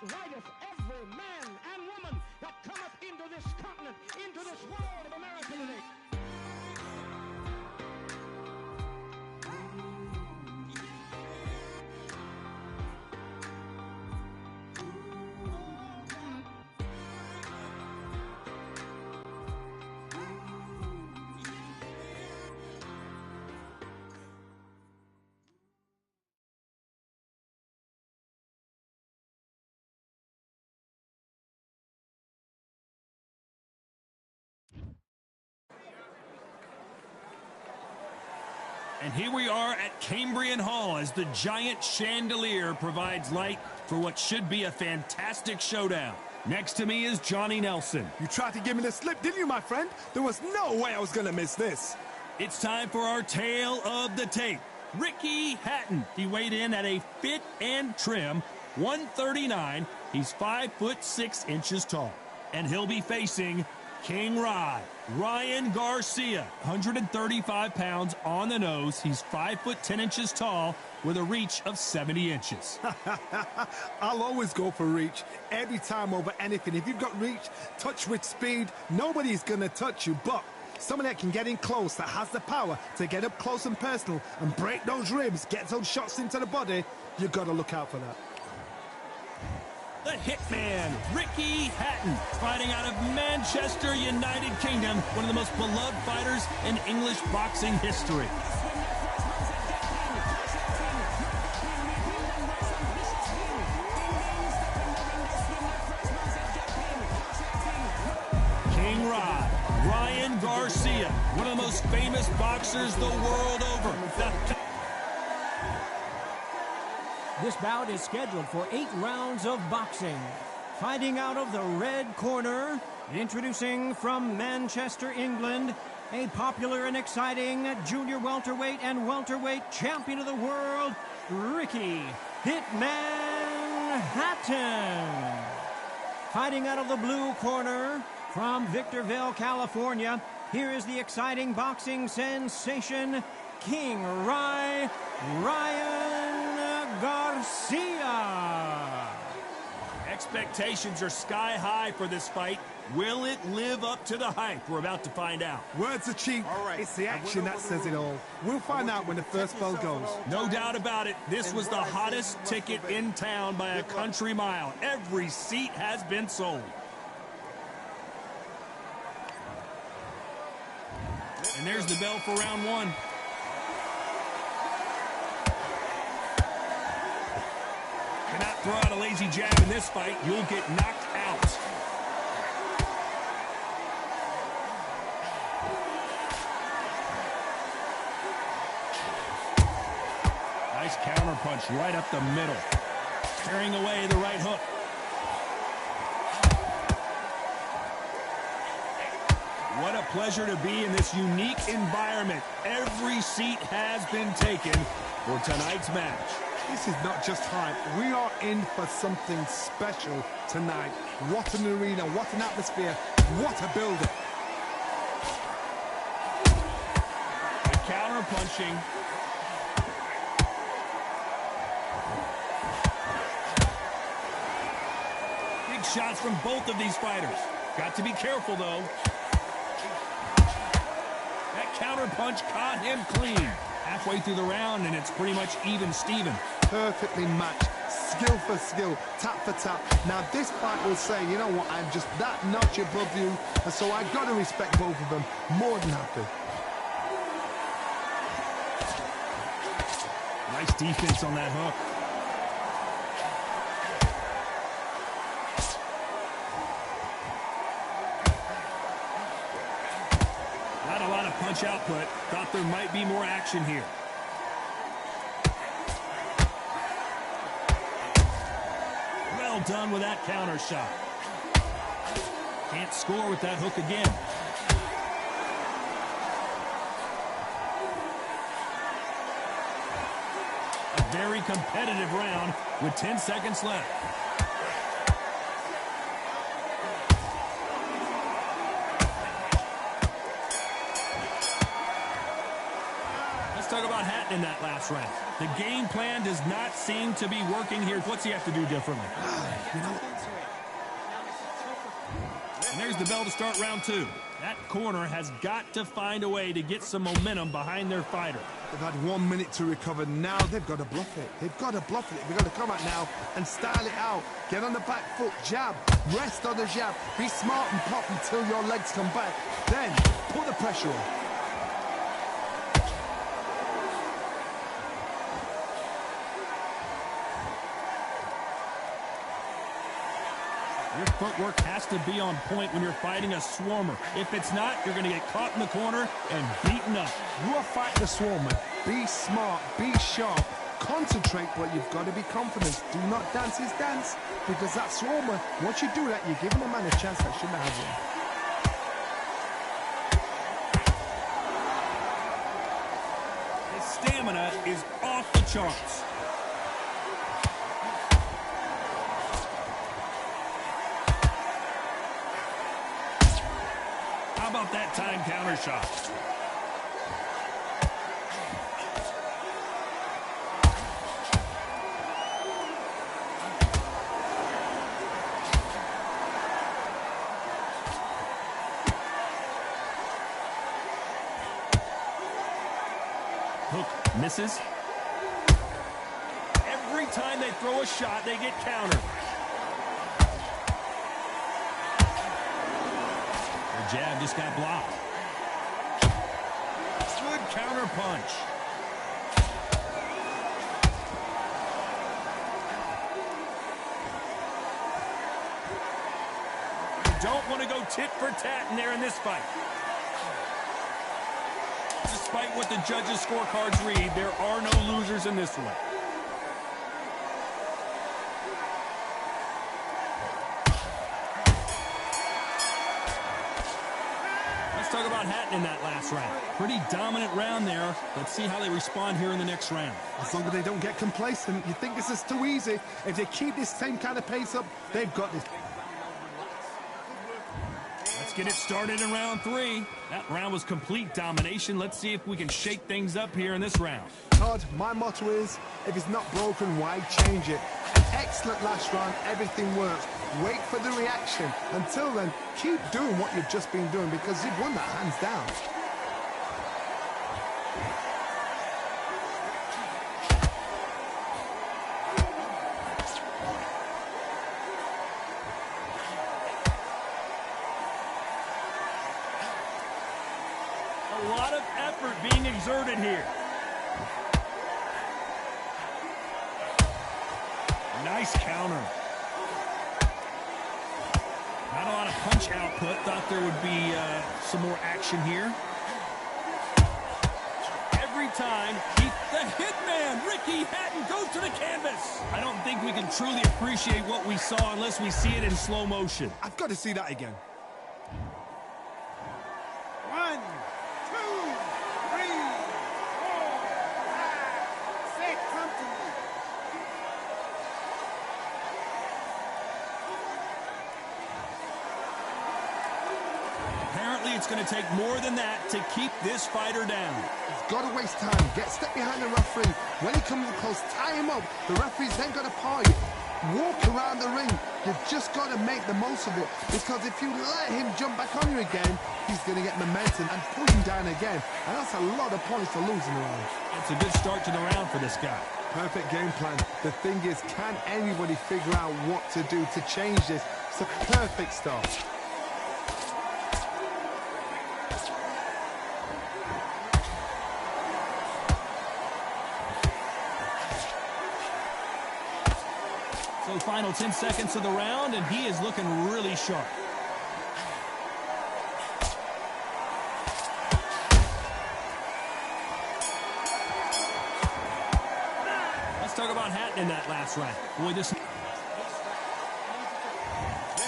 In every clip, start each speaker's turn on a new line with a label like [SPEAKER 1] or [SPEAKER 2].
[SPEAKER 1] rideth every man and woman that cometh into this continent, into this world of America today.
[SPEAKER 2] And here we are at Cambrian Hall as the giant chandelier provides light for what should be a fantastic showdown. Next to me is Johnny Nelson.
[SPEAKER 3] You tried to give me the slip, didn't you, my friend? There was no way I was going to miss this.
[SPEAKER 2] It's time for our tale of the tape. Ricky Hatton. He weighed in at a fit and trim 139. He's 5'6" tall. And he'll be facing King Ryan Garcia, 135 pounds on the nose. He's 5'10" tall with a reach of 70 inches.
[SPEAKER 3] I'll always go for reach every time over anything. If you've got reach, touch with speed, nobody's going to touch you. But someone that can get in close, that has the power to get up close and personal and break those ribs, get those shots into the body, you've got to look out for that.
[SPEAKER 2] The Hitman, Ricky Hatton, fighting out of Manchester, United Kingdom, one of the most beloved fighters in English boxing history. King Ryan Garcia, one of the most famous boxers the world over.
[SPEAKER 4] This bout is scheduled for 8 rounds of boxing. Fighting out of the red corner, introducing from Manchester, England, a popular and exciting junior welterweight and welterweight champion of the world, Ricky Hitman Hatton. Fighting out of the blue corner, from Victorville, California, here is the exciting boxing sensation, King Ryan Garcia.
[SPEAKER 2] Expectations are sky high for this fight. Will it live up to the hype? We're about to find out.
[SPEAKER 3] Words are cheap. Right. It's the action that says it all. We'll find out when the first bell goes.
[SPEAKER 2] No doubt about it. This was the hottest ticket in town by a country mile. Every seat has been sold. And there's the bell for round one. Cannot throw out a lazy jab in this fight. You'll get knocked out. Nice counter punch right up the middle. Carrying away the right hook. What a pleasure to be in this unique environment. Every seat has been taken for tonight's match.
[SPEAKER 3] This is not just hype. We are in for something special tonight. What an arena, what an atmosphere, what a building.
[SPEAKER 2] The counter punching. Big shots from both of these fighters. Got to be careful, though. That counter punch caught him clean. Halfway through the round, and it's pretty much even Steven.
[SPEAKER 3] Perfectly matched, skill for skill, tap for tap. Now this fight will say, you know what, I'm just that notch above you, and so I've got to respect both of them. More than happy.
[SPEAKER 2] Nice defense on that hook. Not a lot of punch output. Thought there might be more action here. Well done with that counter shot. Can't score with that hook again. A very competitive round with 10 seconds left. Let's talk about Hatton in that last round. The game plan does not seem to be working here. What's he have to do differently? And there's the bell to start round 2. That corner has got to find a way to get some momentum behind their fighter.
[SPEAKER 3] They've had 1 minute to recover. Now they've got to bluff it. They've got to bluff it. They've got to come out now and style it out. Get on the back foot, jab, rest on the jab. Be smart and pop until your legs come back. Then put the pressure on.
[SPEAKER 2] Your footwork has to be on point when you're fighting a swarmer. If it's not, you're going to get caught in the corner and beaten up.
[SPEAKER 3] You are fighting a swarmer. Be smart, be sharp, concentrate, but you've got to be confident. Do not dance his dance, because that swarmer, once you do that, you're giving a man a chance that shouldn't have one.
[SPEAKER 2] His stamina is off the charts. How about that time counter shot? Hook misses. Every time they throw a shot, they get countered. Jab just got blocked. Good counter punch. You don't want to go tit for tat in there in this fight. Despite what the judges' scorecards read, there are no losers in this one. Talk about Hatton in that last round. Pretty dominant round there. Let's see how they respond here in the next round.
[SPEAKER 3] As long as they don't get complacent, you think this is too easy. If they keep this same kind of pace up, they've got this.
[SPEAKER 2] Let's get it started in round 3. That round was complete domination. Let's see if we can shake things up here in this round.
[SPEAKER 3] Todd, my motto is, if it's not broken, why change it? An excellent last round, everything works. Wait for the reaction. Until then, keep doing what you've just been doing, because you've won that hands down.
[SPEAKER 2] A lot of effort being exerted here. Nice counter. Not a lot of punch output. Thought there would be some more action here. Every time, the hitman, Ricky Hatton, goes to the canvas. I don't think we can truly appreciate what we saw unless we see it in slow motion.
[SPEAKER 3] I've got to see that again.
[SPEAKER 1] 1, 2, 3, 4, 5, 6, come to me.
[SPEAKER 2] Apparently, it's going to take more than that to keep this fighter down.
[SPEAKER 3] He's got to waste time. Get step behind the referee. When he comes close, tie him up. The referee's then got to party. Walk around the ring. You've just got to make the most of it. Because if you let him jump back on you again, he's going to get momentum and pull him down again. And that's a lot of points to lose in the round.
[SPEAKER 2] It's a good start to the round for this guy.
[SPEAKER 3] Perfect game plan. The thing is, can anybody figure out what to do to change this? It's a perfect start.
[SPEAKER 2] So final 10 seconds of the round, and he is looking really sharp. Let's talk about Hatton in that last round. Boy, this... And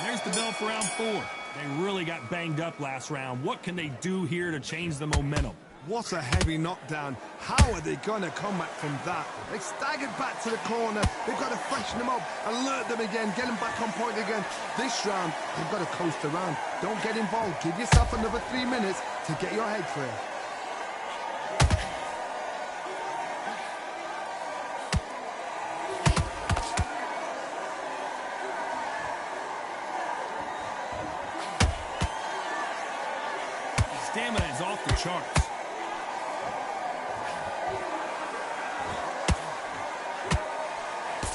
[SPEAKER 2] there's the bell for round 4. They really got banged up last round. What can they do here to change the momentum?
[SPEAKER 3] What a heavy knockdown. How are they going to come back from that? They staggered back to the corner. They've got to freshen them up, alert them again, get them back on point again. This round, they've got to coast around. Don't get involved. Give yourself another 3 minutes to get your head clear.
[SPEAKER 2] stamina is off the charts.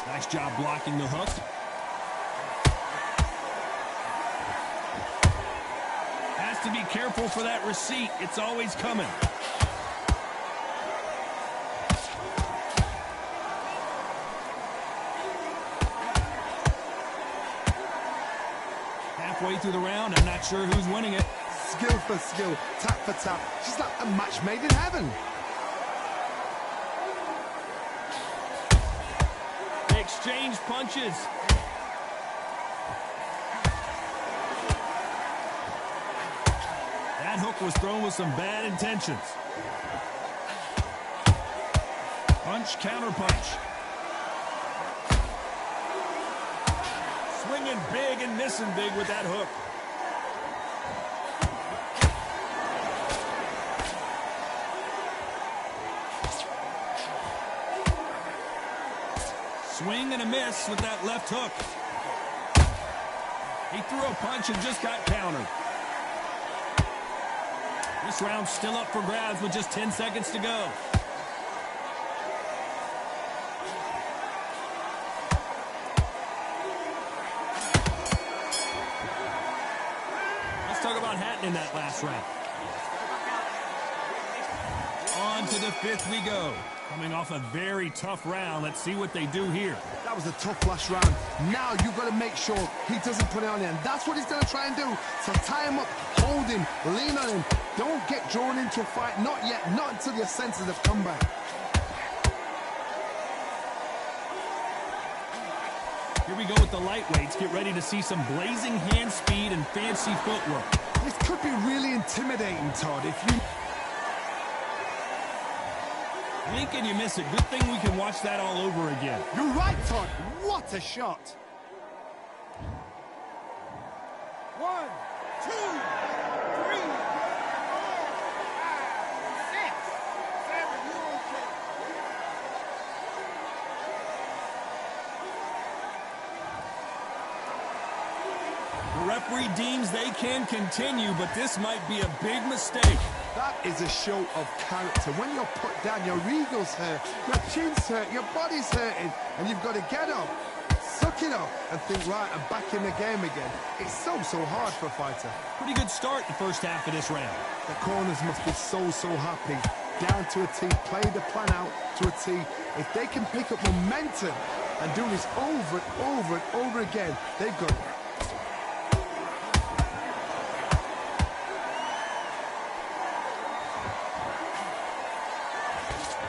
[SPEAKER 2] Nice job blocking the hook. Has to be careful for that receipt. It's always coming. Halfway through the round, I'm not sure who's winning it.
[SPEAKER 3] Skill for skill, tap for tap. She's like a match made in heaven.
[SPEAKER 2] They exchange punches. That hook was thrown with some bad intentions. Punch, counter punch. Swinging big and missing big with that hook. Swing and a miss with that left hook. He threw a punch and just got countered. This round's still up for grabs with just 10 seconds to go. Let's talk about Hatton in that last round. On to the fifth we go. Coming off a very tough round. Let's see what they do here.
[SPEAKER 3] That was a tough last round. Now you've got to make sure he doesn't put it on him. That's what he's going to try and do. So tie him up, hold him, lean on him. Don't get drawn into a fight. Not yet. Not until your senses have come back.
[SPEAKER 2] Here we go with the lightweights. Get ready to see some blazing hand speed and fancy footwork.
[SPEAKER 3] This could be really intimidating, Todd. If you...
[SPEAKER 2] Blink and you miss it. Good thing we can watch that all over again.
[SPEAKER 3] You're right, Todd. What a shot.
[SPEAKER 1] 1, 2, 3, 4, 5, 6, 7,
[SPEAKER 2] The referee deems they can continue, but this might be a big mistake.
[SPEAKER 3] That is a show of character. When you're put down, your ego's hurt, your chin's hurt, your body's hurting, and you've got to get up, suck it up, and think, right, I'm back in the game again. It's so hard for a fighter.
[SPEAKER 2] Pretty good start the first half of this round.
[SPEAKER 3] The corners must be so happy. Down to a T, play the plan out to a T. If they can pick up momentum and do this over and over and over again, they've got it.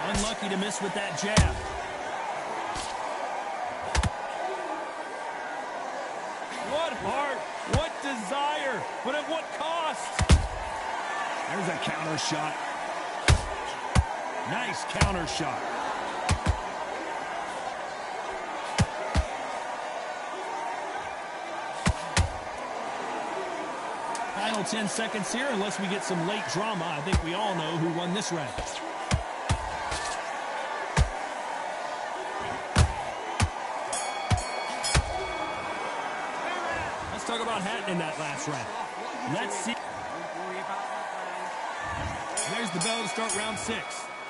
[SPEAKER 2] Unlucky to miss with that jab. What heart, what desire, but at what cost? There's a counter shot. Nice counter shot. Final 10 seconds here, unless we get some late drama. I think we all know who won this round. Talk about Hatton in that last round. Let's see. There's the bell to start round 6.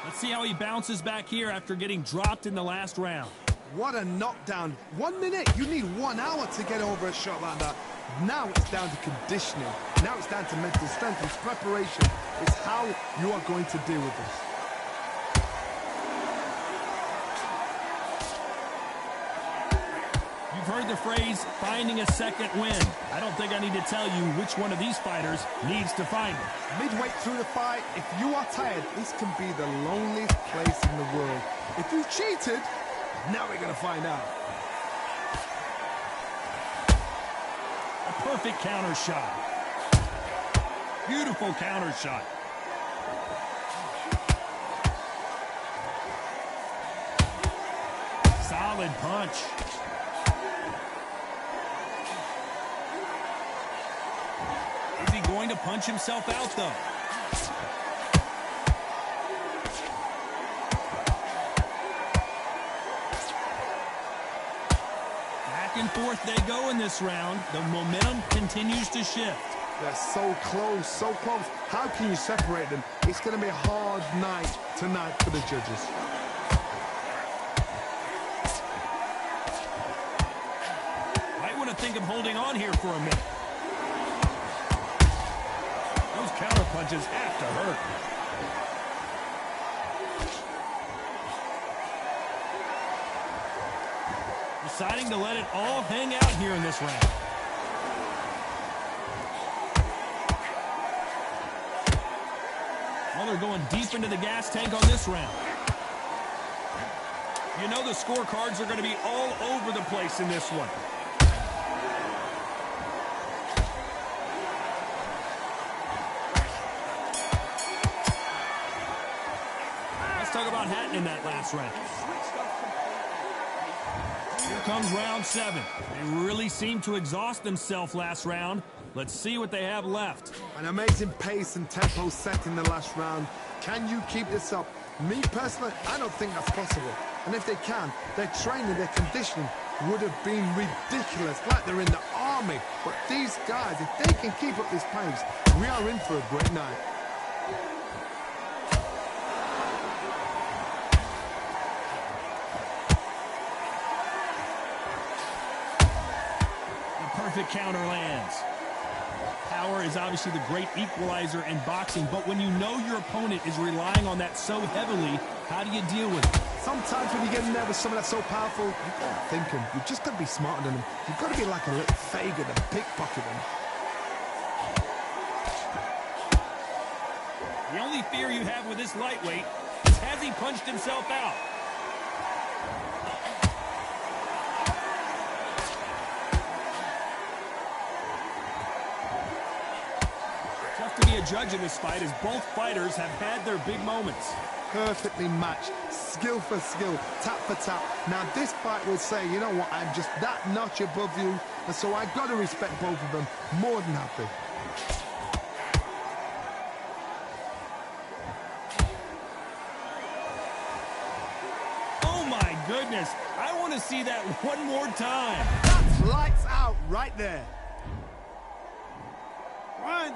[SPEAKER 2] Let's see how he bounces back here after getting dropped in the last round.
[SPEAKER 3] What a knockdown. 1 minute, you need 1 hour to get over a shot like that. Now it's down to conditioning. Now it's down to mental strength and preparation. It's how you are going to deal with this.
[SPEAKER 2] You've heard the phrase, finding a second win. I don't think I need to tell you which one of these fighters needs to find it.
[SPEAKER 3] Midway through the fight, if you are tired, this can be the loneliest place in the world. If you've cheated, now we're going to find out.
[SPEAKER 2] A perfect counter shot. Beautiful counter shot. Solid punch. Is he going to punch himself out, though? Back and forth they go in this round. The momentum continues to shift.
[SPEAKER 3] They're so close, so close. How can you separate them? It's going to be a hard night tonight for the judges.
[SPEAKER 2] Might want to think of holding on here for a minute. Those counter punches have to hurt. Deciding to let it all hang out here in this round. Well, they're going deep into the gas tank on this round. You know the scorecards are going to be all over the place in this one. Let's talk about Hatton in that last round. Here comes round 7. They really seemed to exhaust themselves last round. Let's see what they have left.
[SPEAKER 3] An amazing pace and tempo set in the last round. Can you keep this up? Me personally, I don't think that's possible. And if they can, their training, their conditioning would have been ridiculous, like they're in the army. But these guys, if they can keep up this pace, we are in for a great night.
[SPEAKER 2] Perfect counter lands. Power is obviously the great equalizer in boxing, but when you know your opponent is relying on that so heavily, how do you deal with it?
[SPEAKER 3] Sometimes when you get in there with someone that's so powerful, you've got to think them. You've just got to be smarter than them. You've got to be like a little faggot and pickpocket them.
[SPEAKER 2] The only fear you have with this lightweight is has he punched himself out? To be a judge in this fight as both fighters have had their big moments.
[SPEAKER 3] Perfectly matched, skill for skill, tap for tap. Now this fight will say, you know what, I'm just that notch above you, and so I've got to respect both of them. More than happy.
[SPEAKER 2] Oh my goodness, I want to see that one more time.
[SPEAKER 3] That's lights out right there.
[SPEAKER 1] 1